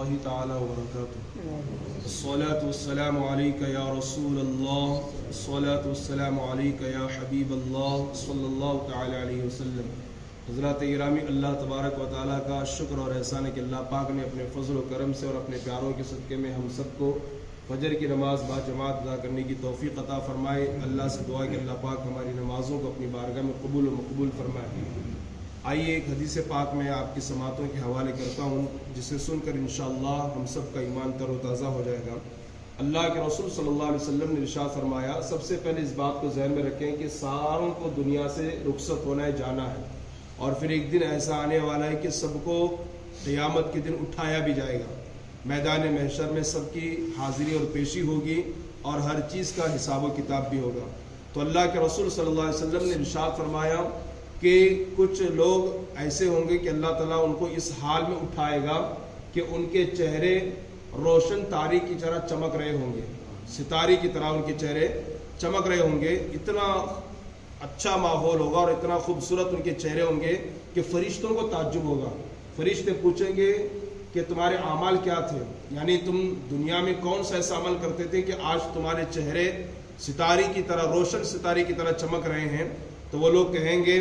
الله تعالى وبركاته. الصلاة والسلام عليك يا رسول الله، الصلاة والسلام عليك يا حبيب الله صلی اللہ تعالی علیہ وسلم. حضرات گرامی، اللہ تبارک و تعالیٰ کا شکر اور احسان ہے کہ اللہ پاک نے اپنے فضل و کرم سے اور اپنے پیاروں کے صدقے میں ہم سب کو فجر کی نماز با جماعت ادا کرنے کی توفیق عطا فرمائے. اللہ سے دعا ہے کہ اللہ پاک ہماری نمازوں کو اپنی بارگاہ میں قبول و مقبول فرمائے. آئیے ایک حدیث پاک میں آپ کی سماعتوں کے حوالے کرتا ہوں، جسے سن کر انشاءاللہ ہم سب کا ایمان تر و تازہ ہو جائے گا. اللہ کے رسول صلی اللہ علیہ وسلم نے ارشاد فرمایا، سب سے پہلے اس بات کو ذہن میں رکھیں کہ ساروں کو دنیا سے رخصت ہونا ہے، جانا ہے، اور پھر ایک دن ایسا آنے والا ہے کہ سب کو قیامت کے دن اٹھایا بھی جائے گا. میدان محشر میں سب کی حاضری اور پیشی ہوگی اور ہر چیز کا حساب و کتاب بھی ہوگا. تو اللہ کے رسول صلی اللہ علیہ وسلم نے ارشاد فرمایا کہ کچھ لوگ ایسے ہوں گے کہ اللہ تعالیٰ ان کو اس حال میں اٹھائے گا کہ ان کے چہرے روشن تاری کی طرح چمک رہے ہوں گے، ستارے کی طرح ان کے چہرے چمک رہے ہوں گے. اتنا اچھا ماحول ہوگا اور اتنا خوبصورت ان کے چہرے ہوں گے کہ فرشتوں کو تعجب ہوگا. فرشتے پوچھیں گے کہ تمہارے اعمال کیا تھے، یعنی تم دنیا میں کون سا ایسا عمل کرتے تھے کہ آج تمہارے چہرے ستارے کی طرح، روشن ستارے کی طرح چمک رہے ہیں. تو وہ لوگ کہیں گے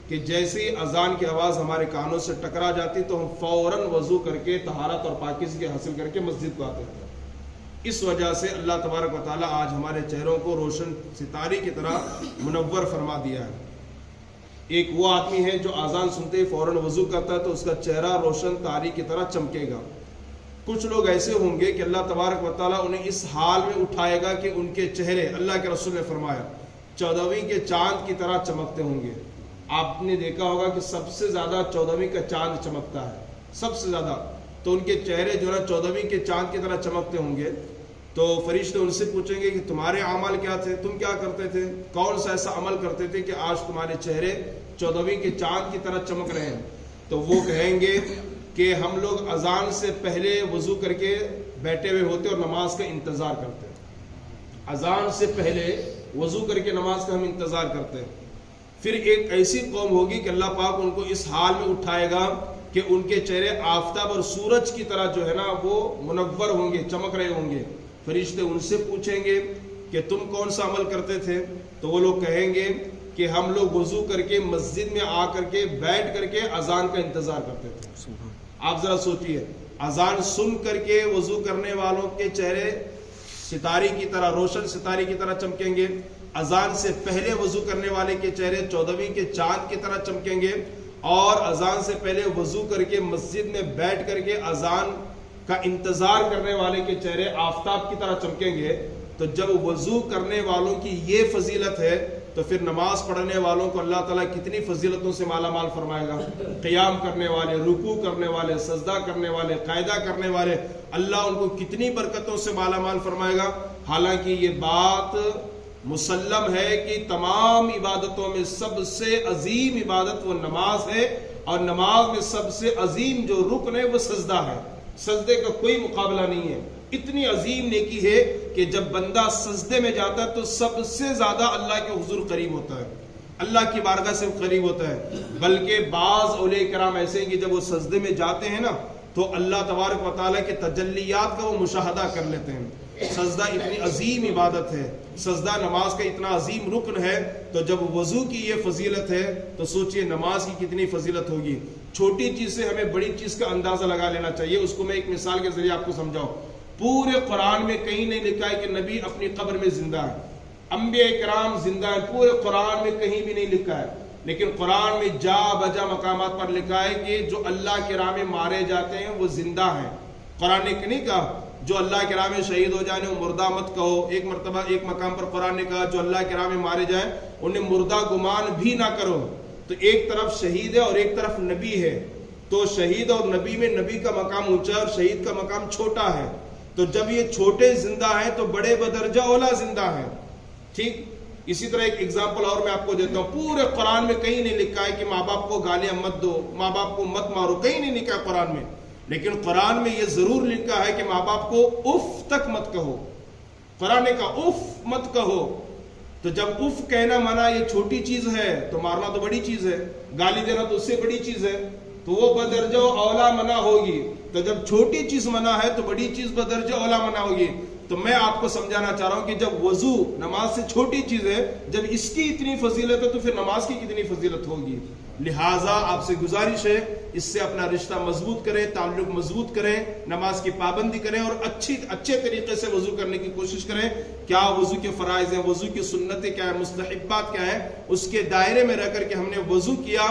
کہ جیسے ہی اذان کی آواز ہمارے کانوں سے ٹکرا جاتی تو ہم فوراً وضو کر کے طہارت اور پاکیزگی حاصل کر کے مسجد کو آتے تھے. اس وجہ سے اللہ تبارک و تعالیٰ آج ہمارے چہروں کو روشن ستارے کی طرح منور فرما دیا ہے. ایک وہ آدمی ہے جو اذان سنتے ہی فوراً وضو کرتا ہے تو اس کا چہرہ روشن تاری کی طرح چمکے گا. کچھ لوگ ایسے ہوں گے کہ اللہ تبارک و تعالیٰ انہیں اس حال میں اٹھائے گا کہ ان کے چہرے، اللہ کے رسول نے فرمایا، 14ویں کے چاند کی طرح چمکتے ہوں گے. آپ نے دیکھا ہوگا کہ سب سے زیادہ 14ویں کا چاند چمکتا ہے، سب سے زیادہ. تو ان کے چہرے جو ہے 14ویں کے چاند کی طرح چمکتے ہوں گے. تو فرشتے ان سے پوچھیں گے کہ تمہارے اعمال کیا تھے، تم کیا کرتے تھے، کون سا ایسا عمل کرتے تھے کہ آج تمہارے چہرے 14ویں کے چاند کی طرح چمک رہے ہیں. تو وہ کہیں گے کہ ہم لوگ اذان سے پہلے وضو کر کے بیٹھے ہوئے ہوتے اور نماز کا انتظار کرتے ہیں. اذان سے پہلے وضو کر کے نماز کا ہم انتظار کرتے ہیں. پھر ایک ایسی قوم ہوگی کہ اللہ پاک ان کو اس حال میں اٹھائے گا کہ ان کے چہرے آفتاب اور سورج کی طرح جو ہے نا وہ منور ہوں گے، چمک رہے ہوں گے. فرشتے ان سے پوچھیں گے کہ تم کون سا عمل کرتے تھے. تو وہ لوگ کہیں گے کہ ہم لوگ وضو کر کے مسجد میں آ کر کے بیٹھ کر کے اذان کا انتظار کرتے تھے. آپ ذرا سوچئے، اذان سن کر کے وضو کرنے والوں کے چہرے ستارے کی طرح، روشن ستارے کی طرح چمکیں گے. اذان سے پہلے وضو کرنے والے کے چہرے 14ویں کے چاند کی طرح چمکیں گے، اور اذان سے پہلے وضو کر کے مسجد میں بیٹھ کر کے اذان کا انتظار کرنے والے کے چہرے آفتاب کی طرح چمکیں گے. تو جب وضو کرنے والوں کی یہ فضیلت ہے تو پھر نماز پڑھنے والوں کو اللہ تعالیٰ کتنی فضیلتوں سے مالا مال فرمائے گا. قیام کرنے والے، رکوع کرنے والے، سجدہ کرنے والے، قاعدہ کرنے والے، اللہ ان کو کتنی برکتوں سے مالا مال فرمائے گا. حالانکہ یہ بات مسلم ہے کہ تمام عبادتوں میں سب سے عظیم عبادت وہ نماز ہے، اور نماز میں سب سے عظیم جو رکن ہے وہ سجدہ ہے. سجدے کا کوئی مقابلہ نہیں ہے. اتنی عظیم نیکی ہے کہ جب بندہ سجدے میں جاتا ہے تو سب سے زیادہ اللہ کے حضور قریب ہوتا ہے، اللہ کی بارگاہ سے قریب ہوتا ہے. بلکہ بعض اولیاء کرام ایسے ہیں کہ جب وہ سجدے میں جاتے ہیں نا تو اللہ تبارک و تعالیٰ کے تجلیات کا وہ مشاہدہ کر لیتے ہیں. سجدہ اتنی عظیم عبادت ہے، سجدہ نماز کا اتنا عظیم رکن ہے. تو جب وضو کی یہ فضیلت ہے تو سوچئے نماز کی کتنی فضیلت ہوگی. چھوٹی چیز سے ہمیں بڑی چیز کا اندازہ لگا لینا چاہیے. اس کو میں ایک مثال کے ذریعے آپ کو سمجھاؤں. پورے قرآن میں کہیں نہیں لکھا ہے کہ نبی اپنی قبر میں زندہ ہے. انبیاء کرام زندہ ہیں، پورے قرآن میں کہیں بھی نہیں لکھا ہے. لیکن قرآن میں جا بجا مقامات پر لکھا ہے کہ جو اللہ کے راہ میں مارے جاتے ہیں وہ زندہ ہیں. قرآن نے نہیں کہا جو اللہ کے راہ میں شہید ہو جائیں وہ مردہ مت کہو. ایک مرتبہ ایک مقام پر قرآن نے کہا جو اللہ کے راہ میں مارے جائیں انہیں مردہ گمان بھی نہ کرو. تو ایک طرف شہید ہے اور ایک طرف نبی ہے. تو شہید اور نبی میں نبی کا مقام اونچا ہے اور شہید کا مقام چھوٹا ہے. تو جب یہ چھوٹے زندہ ہیں تو بڑے بدرجہ اولا زندہ ہیں. ٹھیک اسی طرح ایک ایگزامپل اور میں آپ کو دیتا ہوں. پورے قرآن میں کہیں نہیں لکھا ہے کہ ماں باپ کو گالیاں مت دو، ماں باپ کو مت مارو، کہیں نہیں لکھا ہے قرآن میں. لیکن قرآن میں یہ ضرور لکھا ہے کہ ماں باپ کو اف تک مت کہو. قرآن نے کہا اف مت کہو. تو جب اف کہنا منع یہ چھوٹی چیز ہے تو مارنا تو بڑی چیز ہے، گالی دینا تو اس سے بڑی چیز ہے. تو وہ بدرجہ اولا منع ہوگی. تو جب چھوٹی چیز منع ہے تو بڑی چیز بدرجہ اولا منع ہوگی. تو میں آپ کو سمجھانا چاہ رہا ہوں کہ جب وضو نماز سے چھوٹی چیز ہے، جب اس کی اتنی فضیلت ہے تو پھر نماز کی کتنی فضیلت ہوگی. لہٰذا آپ سے گزارش ہے اس سے اپنا رشتہ مضبوط کریں، تعلق مضبوط کریں، نماز کی پابندی کریں اور اچھے طریقے سے وضو کرنے کی کوشش کریں. کیا وضو کے فرائض ہیں، وضو کی سنتیں کیا ہیں، مستحبات کیا ہیں، اس کے دائرے میں رہ کر کے ہم نے وضو کیا.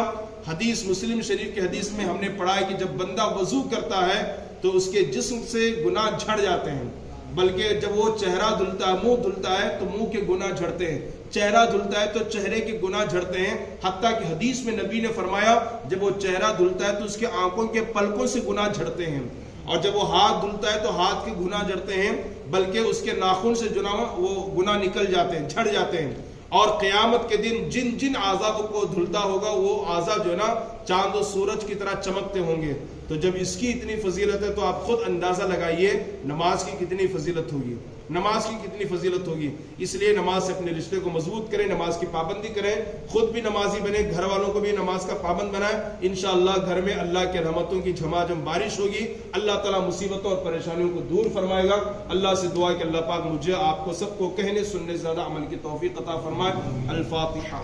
حدیث مسلم شریف کی حدیث میں ہم نے پڑھا ہے کہ جب بندہ وضو کرتا ہے تو اس کے جسم سے گناہ جھڑ جاتے ہیں، بلکہ جب وہ چہرہ دھلتا ہے، منہ دھلتا ہے تو منہ کے گناہ جھڑتے ہیں، چہرہ دھلتا ہے تو چہرے کے گناہ جھڑتے ہیں. حتیٰ کہ حدیث میں نبی نے فرمایا جب وہ چہرہ دھلتا ہے تو اس کے آنکھوں کے پلکوں سے گناہ جھڑتے ہیں، اور جب وہ ہاتھ دھلتا ہے تو ہاتھ کے گناہ جھڑتے ہیں، بلکہ اس کے ناخن سے جو نا وہ گناہ نکل جاتے ہیں، جھڑ جاتے ہیں. اور قیامت کے دن جن جن اعضاء کو دھلتا ہوگا وہ اعضاء جو ہے نا چاند و سورج کی طرح چمکتے ہوں گے. تو جب اس کی اتنی فضیلت ہے تو آپ خود اندازہ لگائیے نماز کی کتنی فضیلت ہوگی، نماز کی کتنی فضیلت ہوگی. اس لیے نماز سے اپنے رشتے کو مضبوط کریں، نماز کی پابندی کریں، خود بھی نمازی بنیں، گھر والوں کو بھی نماز کا پابند بنائیں. انشاءاللہ گھر میں اللہ کے رحمتوں کی جھماجھم بارش ہوگی، اللہ تعالیٰ مصیبتوں اور پریشانیوں کو دور فرمائے گا. اللہ سے دعا کہ اللہ پاک مجھے آپ کو سب کو کہنے سننے سے زیادہ عمل کی توفیق عطا فرمائے. الفاتحہ.